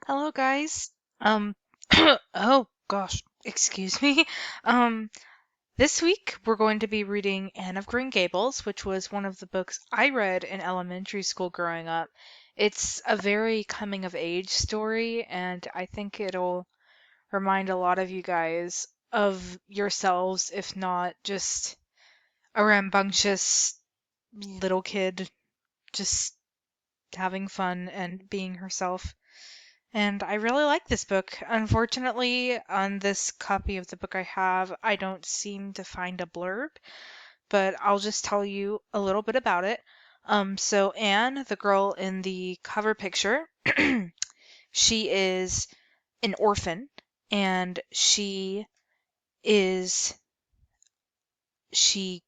Hello, guys. Um, oh gosh, excuse me. Um, this week we're going to be reading Anne of Green Gables, which was one of the books I read in elementary school growing up. It's a very coming of age story, and I think it'll remind a lot of you guys of yourselves, if not just a rambunctious little kid just having fun and being herself. And I really like this book. Unfortunately, on this copy of the book I have, I don't seem to find a blurb, but I'll just tell you a little bit about it. So Anne, the girl in the cover picture, she is an orphan, and is she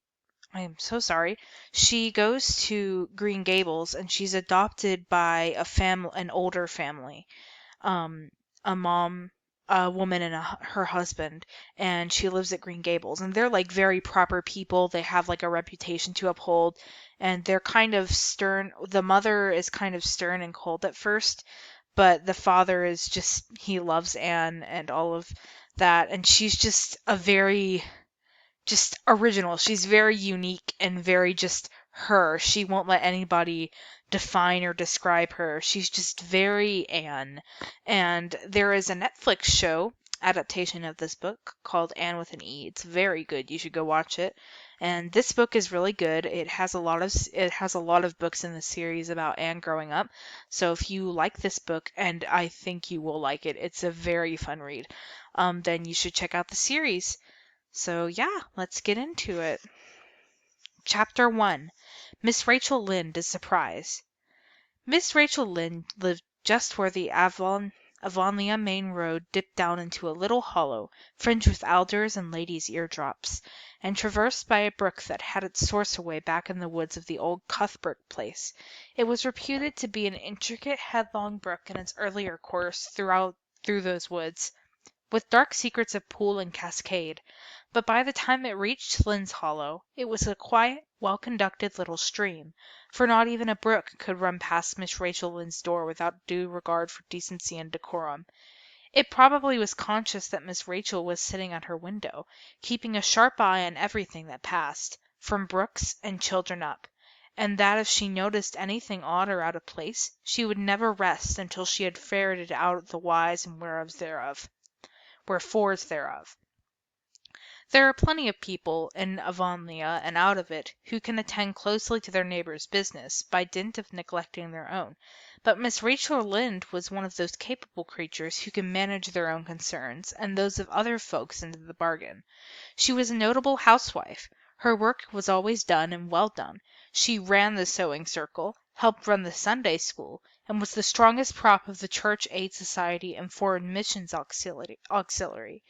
I am so sorry. She goes to Green Gables and she's adopted by an older family. um, a mom, a woman, and her husband, and she lives at Green Gables. And they're like very proper people. They have like a reputation to uphold, and they're kind of stern. The mother is kind of stern and cold at first, but the father is just, he loves Anne and all of that. And she's just a very just original. She's very unique and very just her. She won't let anybody define or describe her. She's just very Anne. And there is a Netflix show adaptation of this book called Anne with an E. It's very good. You should go watch it. And this book is really good. It has a lot of books in the series about Anne growing up. So if you like this book, and I think you will like it, it's a very fun read. Then you should check out the series. So, yeah, let's get into it. Chapter 1. Miss Rachel Lynde is surprised. Miss Rachel Lynde lived just where the Avonlea main road dipped down into a little hollow, fringed with alders and ladies' eardrops, and traversed by a brook that had its source away back in the woods of the old Cuthbert place. It was reputed to be an intricate, headlong brook in its earlier course through those woods, with dark secrets of pool and cascade. But by the time it reached Lynn's Hollow, it was a quiet, well-conducted little stream, for not even a brook could run past Miss Rachel Lynde's door without due regard for decency and decorum. It probably was conscious that Miss Rachel was sitting at her window, keeping a sharp eye on everything that passed, from brooks and children up, and that if she noticed anything odd or out of place, she would never rest until she had ferreted out the whys and wherefores thereof. There are plenty of people in Avonlea and out of it who can attend closely to their neighbors' business by dint of neglecting their own, but Miss Rachel Lynde was one of those capable creatures who can manage their own concerns and those of other folks into the bargain. She was a notable housewife. Her work was always done and well done. She ran the sewing circle, helped run the Sunday school, and was the strongest prop of the Church Aid Society and Foreign Missions Auxiliary.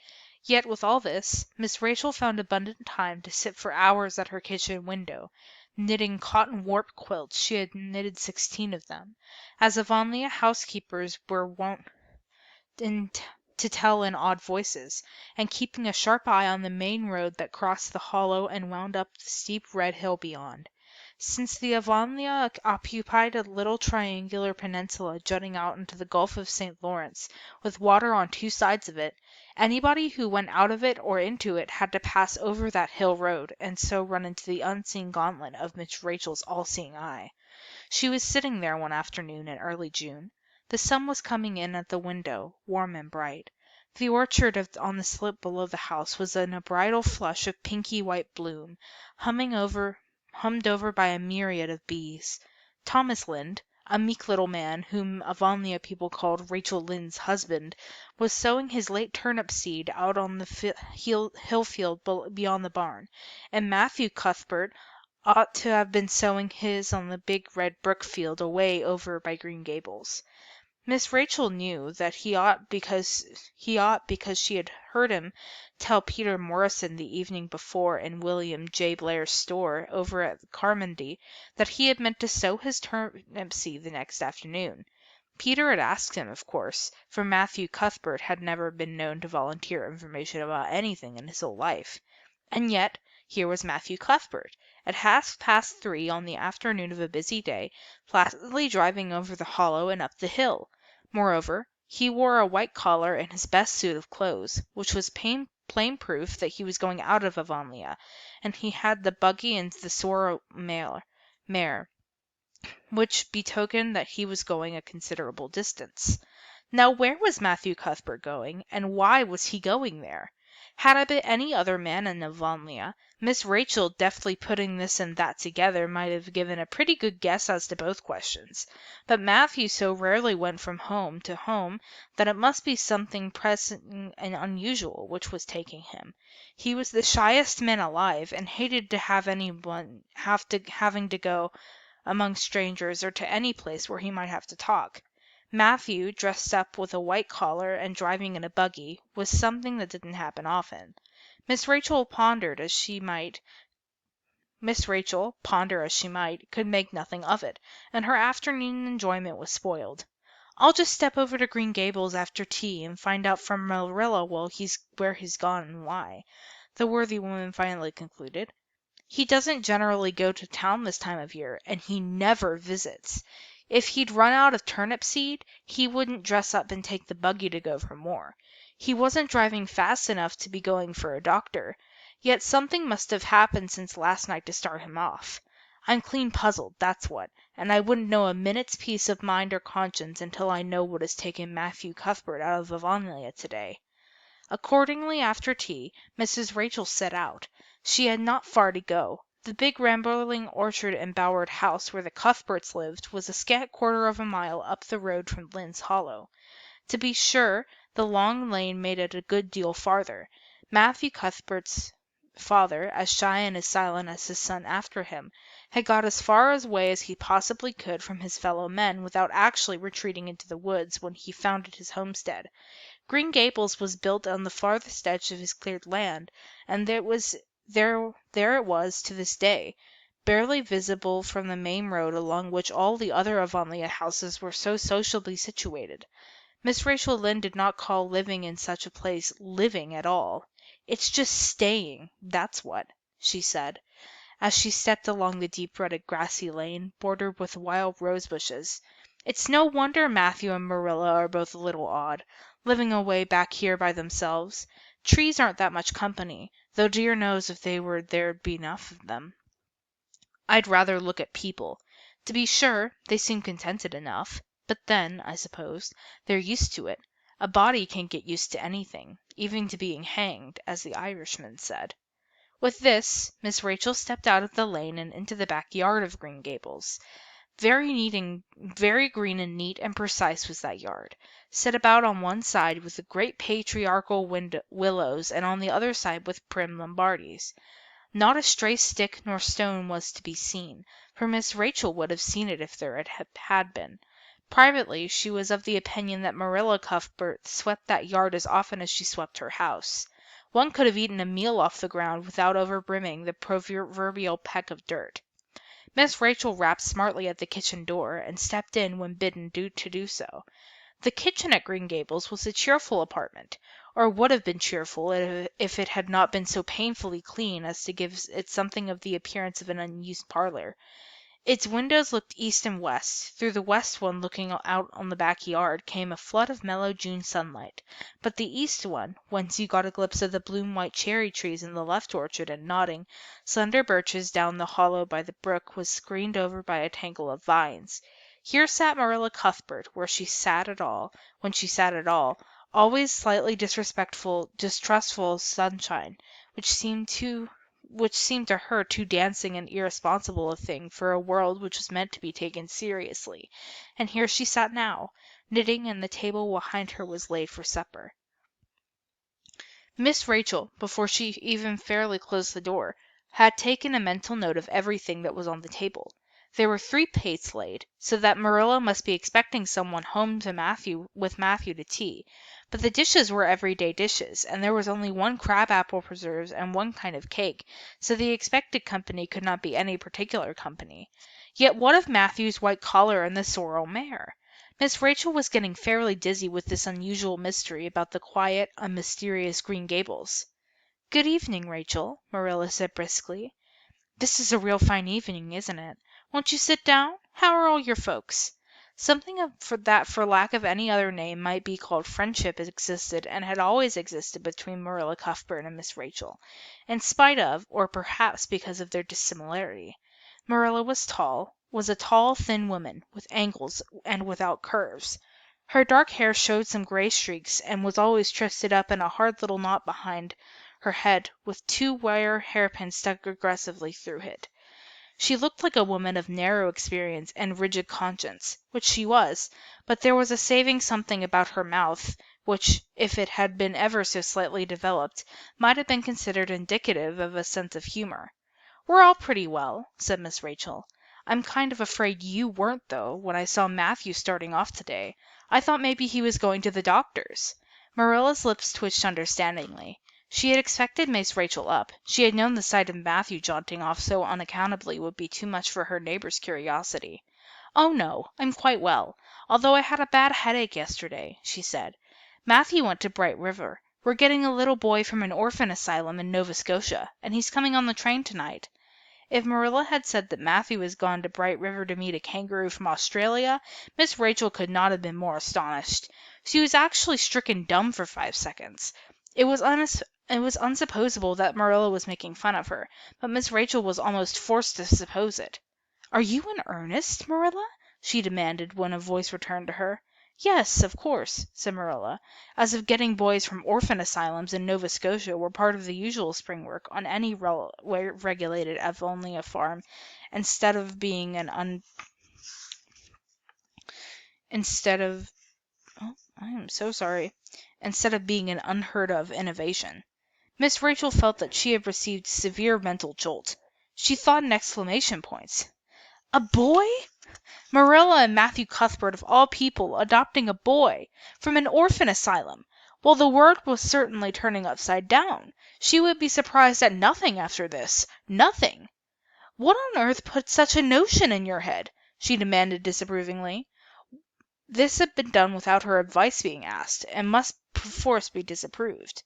Yet with all this, Miss Rachel found abundant time to sit for hours at her kitchen window, knitting cotton warp quilts. She had knitted 16 of them, as Avonlea housekeepers were wont in to tell in odd voices, and keeping a sharp eye on the main road that crossed the hollow and wound up the steep red hill beyond. Since the Avonlea occupied a little triangular peninsula jutting out into the Gulf of St. Lawrence, with water on two sides of it, anybody who went out of it or into it had to pass over that hill road, and so run into the unseen gauntlet of Miss Rachel's all-seeing eye. She was sitting there one afternoon in early June. The sun was coming in at the window, warm and bright. The orchard on the slope below the house was in a bridal flush of pinky white bloom, hummed over by a myriad of bees. Thomas Lynde, a meek little man, whom Avonlea people called Rachel Lynde's husband, was sowing his late turnip seed out on the hill field beyond the barn, and Matthew Cuthbert ought to have been sowing his on the big red brook field away over by Green Gables. Miss Rachel knew that he ought because she had heard him tell Peter Morrison the evening before in William J. Blair's store over at Carmody that he had meant to sow his turnip seed the next afternoon. Peter had asked him, of course, for Matthew Cuthbert had never been known to volunteer information about anything in his whole life. And yet, here was Matthew Cuthbert, at 3:30 on the afternoon of a busy day, placidly driving over the hollow and up the hill. Moreover, He wore a white collar and his best suit of clothes, which was plain proof that he was going out of Avonlea, and he had the buggy and the sorrel mare, which betokened that he was going a considerable distance. Now where was Matthew Cuthbert going, and why was he going there? Had it been any other man in Avonlea, Miss Rachel, deftly putting this and that together, might have given a pretty good guess as to both questions. But Matthew so rarely went from home to home that it must be something pressing and unusual which was taking him. He was the shyest man alive, and hated to have anyone having to go among strangers or to any place where he might have to talk. Matthew, dressed up with a white collar and driving in a buggy, was something that didn't happen often. Miss Rachel, ponder as she might, could make nothing of it, and her afternoon enjoyment was spoiled. "I'll just step over to Green Gables after tea and find out from Marilla where he's gone and why," the worthy woman finally concluded. "He doesn't generally go to town this time of year, and he never visits. If he'd run out of turnip seed, he wouldn't dress up and take the buggy to go for more. He wasn't driving fast enough to be going for a doctor. Yet something must have happened since last night to start him off. I'm clean puzzled, that's what, and I wouldn't know a minute's peace of mind or conscience until I know what has taken Matthew Cuthbert out of Avonlea today." Accordingly, after tea, Mrs. Rachel set out. She had not far to go. The big rambling orchard embowered house where the Cuthberts lived was a scant quarter of a mile up the road from Lynde's Hollow. To be sure, the long lane made it a good deal farther. Matthew Cuthbert's father, as shy and as silent as his son after him, had got as far away as he possibly could from his fellow men without actually retreating into the woods when he founded his homestead. Green Gables was built on the farthest edge of his cleared land, and there it was to this day, barely visible from the main road along which all the other Avonlea houses were so sociably situated. Miss Rachel Lynde did not call living in such a place living at all. "It's just staying, that's what," she said, as she stepped along the deep-rutted grassy lane, bordered with wild rose bushes. "It's no wonder Matthew and Marilla are both a little odd, living away back here by themselves. Trees aren't that much company, though dear knows if they were there'd be enough of them. I'd rather look at people. To be sure, they seem contented enough, but then, I suppose, they're used to it. A body can get used to anything, even to being hanged, as the Irishman said." With this, Miss Rachel stepped out of the lane and into the backyard of Green Gables. Very green and neat and precise was that yard, set about on one side with the great patriarchal willows and on the other side with prim Lombardies. Not a stray stick nor stone was to be seen, for Miss Rachel would have seen it if there had been. Privately, she was of the opinion that Marilla Cuthbert swept that yard as often as she swept her house. One could have eaten a meal off the ground without overbrimming the proverbial peck of dirt. Miss Rachel rapped smartly at the kitchen door, and stepped in when bidden to do so. The kitchen at Green Gables was a cheerful apartment, or would have been cheerful if it had not been so painfully clean as to give it something of the appearance of an unused parlor. Its windows looked east and west. Through the west one, looking out on the backyard, came a flood of mellow June sunlight, but the east one, whence you got a glimpse of the bloom-white cherry trees in the left orchard and nodding, slender birches down the hollow by the brook, was screened over by a tangle of vines. Here sat Marilla Cuthbert, when she sat at all, always slightly distrustful of sunshine, which seemed to her too dancing and irresponsible a thing for a world which was meant to be taken seriously. And here she sat now, knitting, and the table behind her was laid for supper. Miss Rachel, before she even fairly closed the door, had taken a mental note of everything that was on the table. There were 3 plates laid, so that Marilla must be expecting someone home with Matthew to tea, but the dishes were everyday dishes, and there was only 1 crab-apple preserves and 1 kind of cake, so the expected company could not be any particular company. Yet what of Matthew's white collar and the sorrel mare? Miss Rachel was getting fairly dizzy with this unusual mystery about the quiet, unmysterious Green Gables. "Good evening, Rachel," Marilla said briskly. "This is a real fine evening, isn't it? Won't you sit down? How are all your folks?" Something that, for lack of any other name, might be called friendship existed and had always existed between Marilla Cuthbert and Miss Rachel, in spite of, or perhaps because of their dissimilarity. Marilla was a tall, thin woman, with angles and without curves. Her dark hair showed some gray streaks and was always twisted up in a hard little knot behind her head, with two wire hairpins stuck aggressively through it. She looked like a woman of narrow experience and rigid conscience, which she was, but there was a saving something about her mouth which, if it had been ever so slightly developed, might have been considered indicative of a sense of humor. "We're all pretty well," said Miss Rachel. "I'm kind of afraid you weren't, though, when I saw Matthew starting off today. I thought maybe he was going to the doctor's." Marilla's lips twitched understandingly. She had expected Miss Rachel up. She had known the sight of Matthew jaunting off so unaccountably would be too much for her neighbor's curiosity. "Oh, no, I'm quite well, although I had a bad headache yesterday," she said. "Matthew went to Bright River. We're getting a little boy from an orphan asylum in Nova Scotia, and he's coming on the train tonight." If Marilla had said that Matthew was gone to Bright River to meet a kangaroo from Australia, Miss Rachel could not have been more astonished. She was actually stricken dumb for 5 seconds. It was unsupposable that Marilla was making fun of her, but Miss Rachel was almost forced to suppose it. "Are you in earnest, Marilla?" she demanded when a voice returned to her. "Yes, of course," said Marilla, as if getting boys from orphan asylums in Nova Scotia were part of the usual spring work on any regulated Avonlea farm, instead of being an I am so sorry, instead of being an unheard of innovation. Miss Rachel felt that she had received a severe mental jolt. She thought in exclamation points. A boy? Marilla and Matthew Cuthbert, of all people, adopting a boy from an orphan asylum! Well, the world was certainly turning upside down. She would be surprised at nothing after this. Nothing. "What on earth put such a notion in your head?" she demanded disapprovingly. This had been done without her advice being asked, and must perforce be disapproved.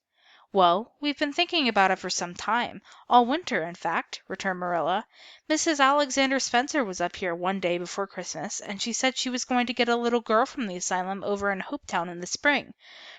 "Well, we've been thinking about it for some time, all winter, in fact," returned Marilla. "Mrs. Alexander Spencer was up here one day before Christmas, and she said she was going to get a little girl from the asylum over in Hopetown in the spring.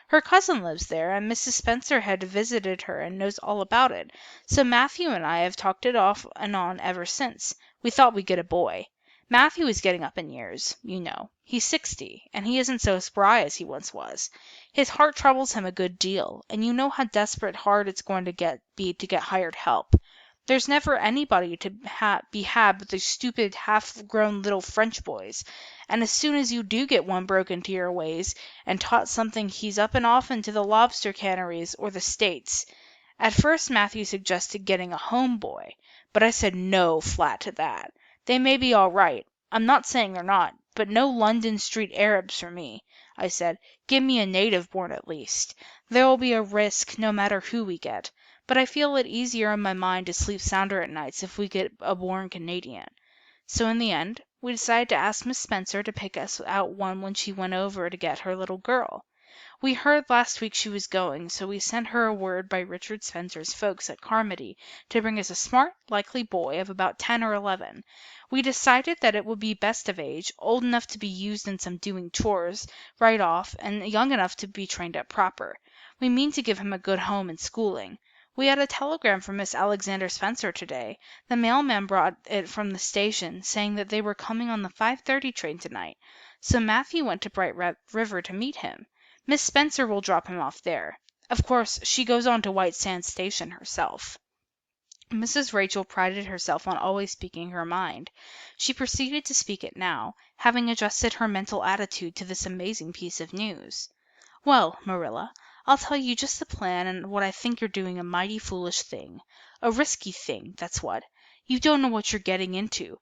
Her cousin lives there, and Mrs. Spencer had visited her and knows all about it, so Matthew and I have talked it off and on ever since. We thought we'd get a boy. Matthew is getting up in years, you know. He's 60, and he isn't so spry as he once was. His heart troubles him a good deal, and you know how desperate hard it's going to be to get hired help. There's never anybody to be had but these stupid, half-grown little French boys, and as soon as you do get one broken to your ways and taught something he's up and off into the lobster canneries or the States. At first Matthew suggested getting a home boy, but I said no flat to that. They may be all right. I'm not saying they're not, but no London street Arabs for me. I said, give me a native born at least. There will be a risk no matter who we get, but I feel it easier in my mind to sleep sounder at nights if we get a born Canadian. So in the end, we decided to ask Miss Spencer to pick us out one when she went over to get her little girl. We heard last week she was going, so we sent her a word by Richard Spencer's folks at Carmody to bring us a smart, likely boy of about 10 or 11. We decided that it would be best of age, old enough to be used in some doing chores right off, and young enough to be trained up proper. We mean to give him a good home and schooling. We had a telegram from Miss Alexander Spencer today. The mailman brought it from the station, saying that they were coming on the 5:30 train tonight. So Matthew went to Bright River to meet him. Miss Spencer will drop him off there. Of course, she goes on to White Sands Station herself." Mrs. Rachel prided herself on always speaking her mind. She proceeded to speak it now, having adjusted her mental attitude to this amazing piece of news. "Well, Marilla, I'll tell you just the plan and what I think you're doing a mighty foolish thing. A risky thing, that's what. You don't know what you're getting into,